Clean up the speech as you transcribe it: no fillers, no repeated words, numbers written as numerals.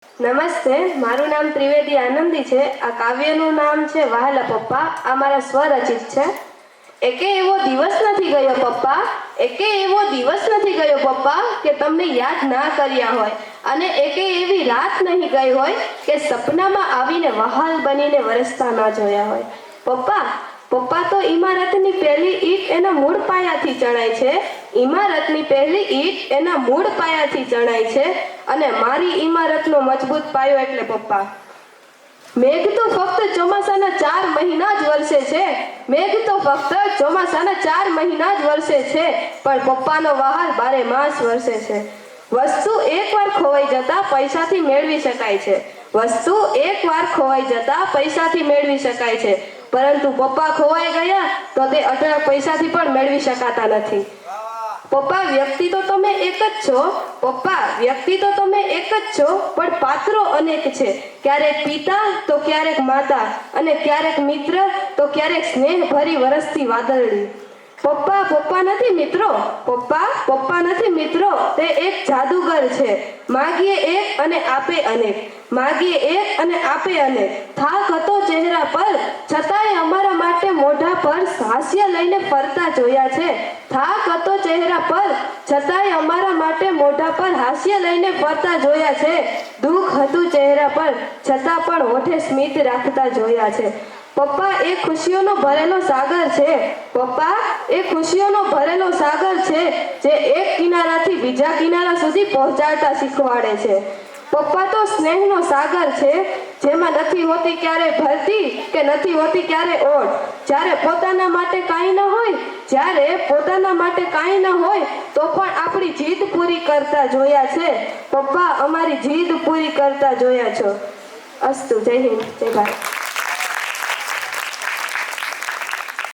નમસ્તે, મારું નામ ત્રિવેદી આનંદી છે। આ કાવ્યનું નામ છે વહાલા પપ્પા। આ મારા સ્વરચિત છે। એકે એવો દિવસ નથી ગયો પપ્પા, એકે એવો દિવસ નથી ગયો પપ્પા કે તમને યાદ ના કર્યા હોય, અને એકે એવી રાત નહીં ગઈ હોય કે સપનામાં આવીને વહાલ બનીને વરસતા ના જોયા હોય। પપ્પા પપ્પા તો ઇમારતની પહેલી ઈંટ એના મૂળ પાયાથી ચણાય છે। ઇમારતની પહેલી ઈંટ એના મૂળ પાયાથી ચણાય છે, અને મારી ઇમારતનો મજબૂત પાયો એટલે પપ્પા। મેઘ તો ફક્ત ચોમાસાના 4 મહિના જ વરસે છે, મેઘ તો ફક્ત ચોમાસાના 4 મહિના જ વરસે છે, પણ પપ્પાનો વહાલ 12 માસ વરસે છે। વસ્તુ એકવાર ખોવાઈ જતા પૈસાથી મેળવી શકાય છે, વસ્તુ એકવાર ખોવાઈ જતા પૈસાથી મેળવી શકાય છે, પરંતુ પપ્પા ખોવાઈ ગયા તો તે અઢળક પૈસાથી પણ મેળવી શકાતા નથી। પપ્પા વ્યક્તિ તો તમે એક જ છો, પપ્પા વ્યક્તિ તો તમે એક જ છો, પણ પાત્રો અનેક છે। ક્યારેક પિતા તો ક્યારેક માતા, અને ક્યારેક મિત્ર તો ક્યારેક સ્નેહ ભરી વરસતી વાદળડી। પપ્પા પપ્પા નથી મિત્રો, પપ્પા પપ્પા નથી મિત્રો, તે એક જાદુગર છે। માગીએ એક અને આપે અનેક, માગીએ એક અને આપે અનેક। થાક હતો ચહેરા પર, છતાંય અમારા માટે મોઢા પર હાસ્ય લઈને ફરતા જોયા છે। થાક હતો ચહેરા પર, છતાંય અમારા માટે મોઢા પર હાસ્ય લઈને ફરતા જોયા છે। દુઃખ હતું ચહેરા પર, છતાં પણ હોઠે સ્મિત રાખતા જોયા છે। પપ્પા એ ખુશીઓનો ભરેલો સાગર છે, પપ્પા એ ખુશીઓનો ભરેલો સાગર છે, જે એક કિનારાથી બીજા કિનારા સુધી પહોંચાડતા શીખવાડે છે। પપ્પા તો સ્નેહનો સાગર છે, જેમાં નથી હોતી ક્યારે ભરતી કે નથી હોતી ક્યારે ઓટ। જ્યારે પોતાના માટે કાંઈ ન હોય, જ્યારે પોતાના માટે કાંઈ ન હોય તો પણ આપણી જીદ પૂરી કરતા જોયા છે। પપ્પા અમારી જીદ પૂરી કરતા જોયા છો। અસ્તુ, જય હિન્દ, જય ભારત।